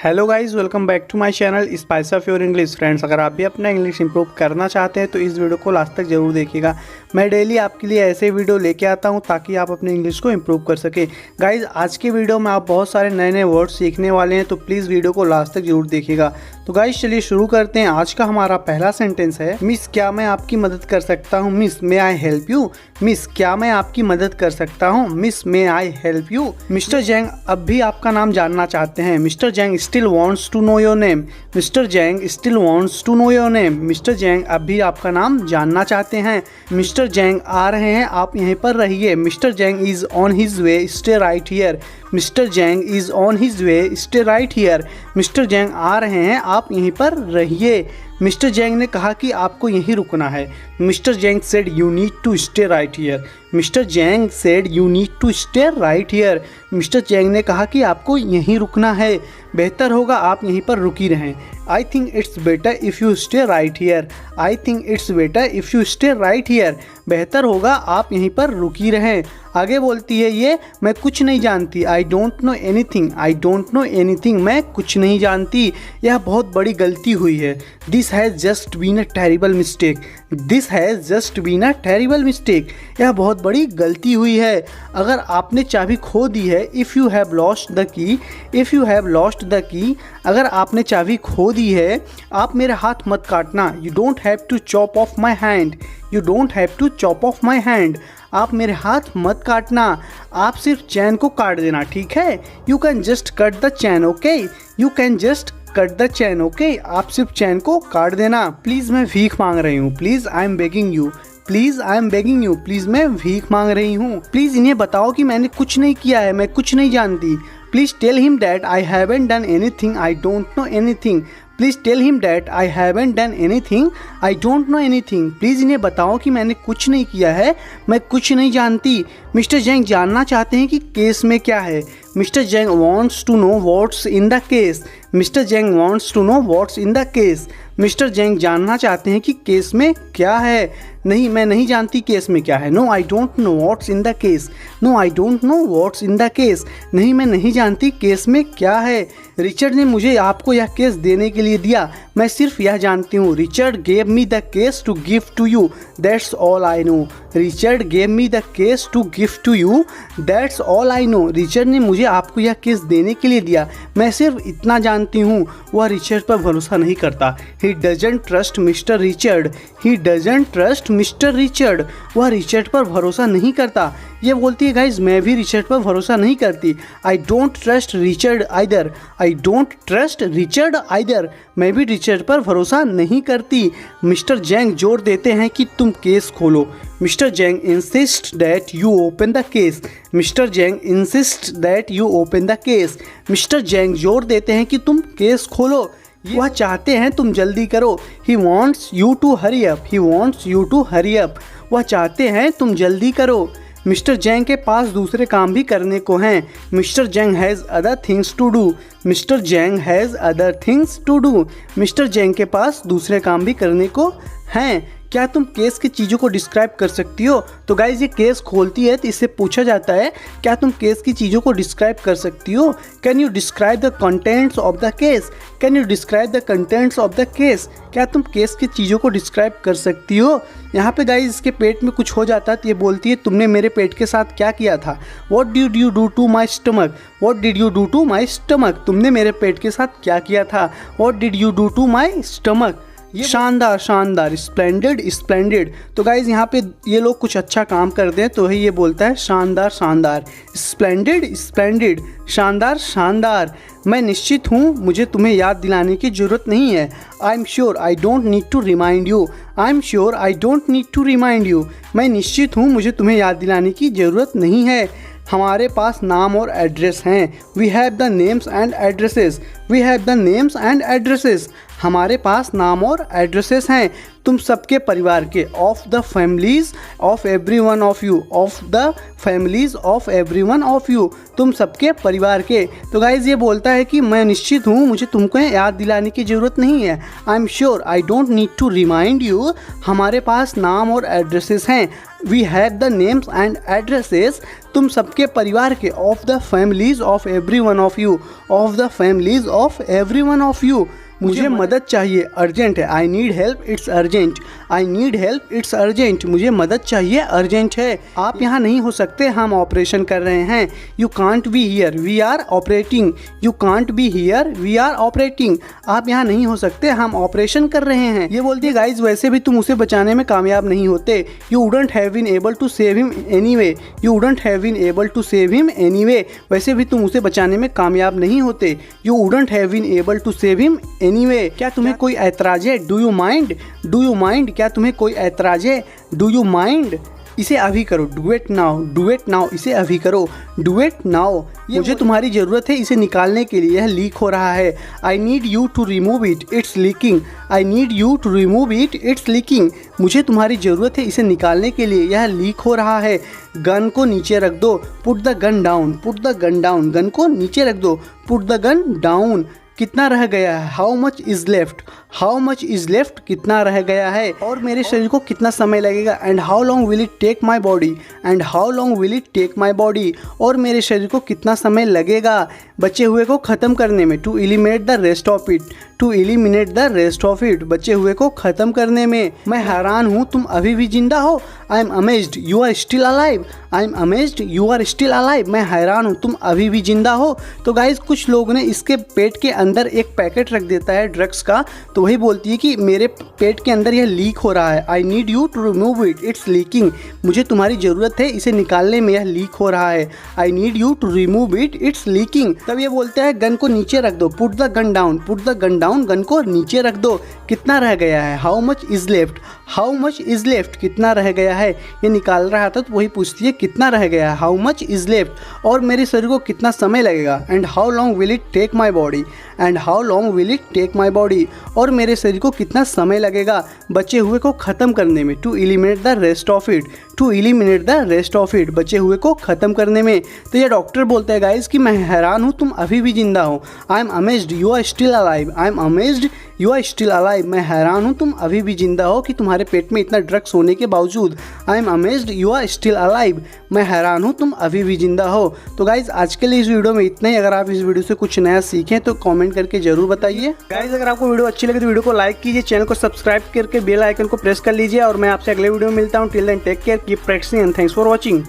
Hello guys, welcome back to my channel spice of your English. Friends, अगर आप भी अपना इंग्लिश इंप्रूव करना चाहते हैं तो इस वीडियो को लास्ट तक जरूर देखिएगा। मैं डेली आपके लिए ऐसे वीडियो लेके आता हूं ताकि आप अपने इंग्लिश को इंप्रूव कर सकें। गाइस, आज के वीडियो में आप बहुत सारे नए नए वर्ड सीखने वाले हैं, तो प्लीज़ वीडियो को लास्ट तक जरूर देखिएगा। तो गाइस चलिए शुरू करते हैं। आज का हमारा पहला सेंटेंस है, मिस क्या मैं आपकी मदद कर सकता हूँ? Miss may I help you? Miss क्या मैं आपकी मदद कर सकता हूँ? Miss may I help you? Mister Zhang अब भी आपका नाम जानना चाहते हैं। Mister Zhang still wants to know your name. Mister Zhang still wants to know your name. Mister Zhang अब भी आपका नाम जानना चाहते हैं। मिस्टर जैंग आ रहे हैं, आप यहीं पर रहिए। Mister Zhang is on his way, stay right here. Mister Zhang is on his way, stay right here. Mister Zhang आ रहे हैं, आप यहीं पर रहिए। मिस्टर जैंग ने कहा कि आपको यहीं रुकना है। Mister Zhang said you need to stay right here. Mister Zhang said you need to stay right here. Mister Zhang ने कहा कि आपको यहीं रुकना है। बेहतर होगा आप यहीं पर रुकी रहें। I think it's better if you stay right here. I think it's better if you stay right here. बेहतर होगा आप यहीं पर रुकी रहें। आगे बोलती है ये, मैं कुछ नहीं जानती। आई don't know anything. I don't know anything, मैं कुछ नहीं जानती। यह बहुत बड़ी गलती हुई है। This has just been a terrible mistake. This has just been a terrible mistake. यह बहुत बड़ी गलती हुई है। अगर आपने चाबी खो दी है, if you have lost the key, if you have lost the key, अगर आपने चाबी खो दी है, आप मेरे हाथ मत काटना। You don't have to chop off my hand. You don't have to chop off my hand. आप मेरे हाथ मत काटना, आप सिर्फ चैन को काट देना, ठीक है? You can just cut the chain, okay? You can just cut the chain, okay? आप सिर्फ चैन को काट देना। प्लीज़ मैं भीख मांग रही हूँ। Please I am begging you. Please I am begging you. Please मैं भीख मांग रही हूँ। प्लीज़ इन्हें बताओ कि मैंने कुछ नहीं किया है, मैं कुछ नहीं जानती। Please tell him that I haven't done anything, I don't know anything. Please tell him that I haven't done anything, I don't know anything. Please इन्हें बताओ कि मैंने कुछ नहीं किया है, मैं कुछ नहीं जानती। मिस्टर जैंग जानना चाहते हैं कि केस में क्या है। Mister Zhang wants to know what's in the case. Mister Zhang wants to know what's in the case. Mister Zhang जानना चाहते हैं कि केस में क्या है। नहीं, मैं नहीं जानती केस में क्या है। No I don't know what's in the case. No I don't know what's in the case. नहीं, मैं नहीं जानती केस में क्या है। रिचर्ड ने मुझे आपको यह केस देने के लिए दिया, मैं सिर्फ यह जानती हूँ। Richard gave me the case to give to you, that's all I know. Richard gave me the case to give to you, that's all I know. Richard ने मुझे आपको यह केस देने के लिए दिया, मैं सिर्फ इतना जानती हूँ। वह रिचर्ड पर भरोसा नहीं करता। He doesn't trust mister Richard. He doesn't trust mister Richard. वह रिचर्ड पर भरोसा नहीं करता। ये बोलती है गाइज, मैं भी रिचर्ड पर भरोसा नहीं करती। I don't trust Richard either. I don't trust Richard either. मैं भी रिचर्ड पर भरोसा नहीं करती। मिस्टर जैंग जोर देते हैं कि तुम केस खोलो। Mister Zhang insist that you open the case. Mister Zhang insist that you open the case. Mister Zhang जोर देते हैं कि तुम केस खोलो। वह चाहते हैं तुम जल्दी करो। He wants you to hurry up. He wants you to hurry up. वह चाहते हैं तुम जल्दी करो। मिस्टर जैंग के पास दूसरे काम भी करने को हैं। Mister Zhang has other things to do. Mister Zhang has other things to do. Mister Zhang के पास दूसरे काम भी करने को हैं। क्या तुम केस की चीज़ों को डिस्क्राइब कर सकती हो? तो गाइज ये केस खोलती है तो इससे पूछा जाता है, क्या तुम केस की चीज़ों को डिस्क्राइब कर सकती हो? Can you describe the contents of the case? Can you describe the contents of the case? क्या तुम केस की चीज़ों को डिस्क्राइब कर सकती हो? यहाँ पे गाइज इसके पेट में कुछ हो जाता है तो ये बोलती है, तुमने मेरे पेट के साथ क्या किया था? What did you do to my stomach? What did you do to my stomach? तुमने मेरे पेट के साथ क्या किया था? What did you do to my stomach? ये शानदार, शानदार, स्प्लेंडेड, स्प्लेंडेड। तो गाइज यहाँ पे ये लोग कुछ अच्छा काम करते हैं तो ये बोलता है शानदार, शानदार, स्प्लेंडेड, स्प्लेंडेड, शानदार, शानदार। मैं निश्चित हूँ, मुझे तुम्हें याद दिलाने की ज़रूरत नहीं है। I am sure I don't need to remind you. I am sure I don't need to remind you. मैं निश्चित हूँ, मुझे तुम्हें याद दिलाने की ज़रूरत नहीं है। हमारे पास नाम और एड्रेस हैं। We have the names and addresses. We have the names and addresses. हमारे पास नाम और एड्रेसेस हैं। तुम सबके परिवार के, of the families of every one of you. Of the families of every one of you. तुम सबके परिवार के। तो गाइज ये बोलता है कि मैं निश्चित हूँ, मुझे तुमको याद दिलाने की ज़रूरत नहीं है। I am sure I don't need to remind you. हमारे पास नाम और एड्रेसेस हैं। We have the names and addresses, तुम सबके परिवार के, of the families of every one of you, of the families of every one of you. मुझे मदद चाहिए, अर्जेंट है। I need help, it's urgent. I need help, it's urgent. मुझे मदद चाहिए, अर्जेंट है। आप यहाँ नहीं हो सकते, हम ऑपरेशन कर रहे हैं। You can't be here, we are operating. You can't be here, we are operating. आप यहाँ नहीं हो सकते, हम ऑपरेशन कर रहे हैं। ये बोलती है गाइज वैसे भी तुम उसे बचाने में कामयाब नहीं होते। You wouldn't have been able to save him anyway. You wouldn't have been able to save him anyway. वैसे भी तुम उसे बचाने में कामयाब नहीं होते। You wouldn't have been able to save him anyway. क्या तुम्हें कोई ऐतराज है? Do you mind? Do you mind? क्या तुम्हें कोई ऐतराज है? Do you mind? इसे अभी करो, do it now. Do it now, इसे अभी करो, डू इट नाउ। मुझे तुम्हारी ज़रूरत है इसे निकालने के लिए, यह लीक हो रहा है। I need you to remove it, it's leaking. I need you to remove it, it's leaking. मुझे तुम्हारी ज़रूरत है इसे निकालने के लिए, यह लीक हो रहा है। गन को नीचे रख दो, put the gun down. Put the gun down, gun को नीचे रख दो, पुट द गन डाउन। कितना रह गया है? How much is left. How much is left, कितना रह गया है। और मेरे शरीर को कितना समय लगेगा। And how long will it take my body. And how long will it take my body. और मेरे शरीर को कितना समय लगेगा बचे हुए को ख़त्म करने में। To eliminate the rest of it. To eliminate the rest of it, बचे हुए को ख़त्म करने में। मैं हैरान हूँ, तुम अभी भी जिंदा हो। I am amazed, you are still alive. I am amazed, you are still alive. मैं हैरान हूँ, तुम अभी भी जिंदा हो। तो गाइज कुछ लोगों ने इसके पेट के अंदर एक पैकेट रख देता है ड्रग्स का, तो वही बोलती है कि मेरे पेट के अंदर यह लीक हो रहा है। I need you to remove it, it's leaking. मुझे तुम्हारी ज़रूरत है इसे निकालने में, यह लीक हो रहा है। I need you to remove it, it's leaking. तब ये बोलता है गन को नीचे रख दो, put the gun down. Put the gun down, gun को नीचे रख दो। कितना रह गया है? How much is left. How much is left, कितना रह गया है। ये निकाल रहा था तो वही पूछती है कितना रह गया है। How much is left. और मेरे शरीर को कितना समय लगेगा। And how long will it take my body. And how long will it take my body. और मेरे शरीर को कितना समय लगेगा बचे हुए को ख़त्म करने में। To eliminate the rest of it. To eliminate the rest of it, बचे हुए को ख़त्म करने में। तो ये डॉक्टर बोलता है गाइज कि मैं हैरान हूँ, तुम अभी भी जिंदा हो। I am amazed, you are still alive. I am amazed, you are still alive. मैं हैरान हूँ, तुम अभी भी जिंदा हो कि तुम्हारे पेट में इतना ड्रग्स होने के बावजूद। I am amazed, you are still alive. मैं हैरान हूँ, तुम अभी भी जिंदा हो। तो गाइज आज के लिए इस वीडियो में इतना ही। अगर आप इस वीडियो से कुछ नया सीखें तो कमेंट करके जरूर बताइए। गाइज अगर आपको वीडियो अच्छी लगे तो वीडियो को लाइक कीजिए, चैनल को सब्सक्राइब करके बेल आइकन को प्रेस कर लीजिए। और मैं आपसे अगले वीडियो में मिलता हूँ। Till then take care, keep practising and thanks for watching.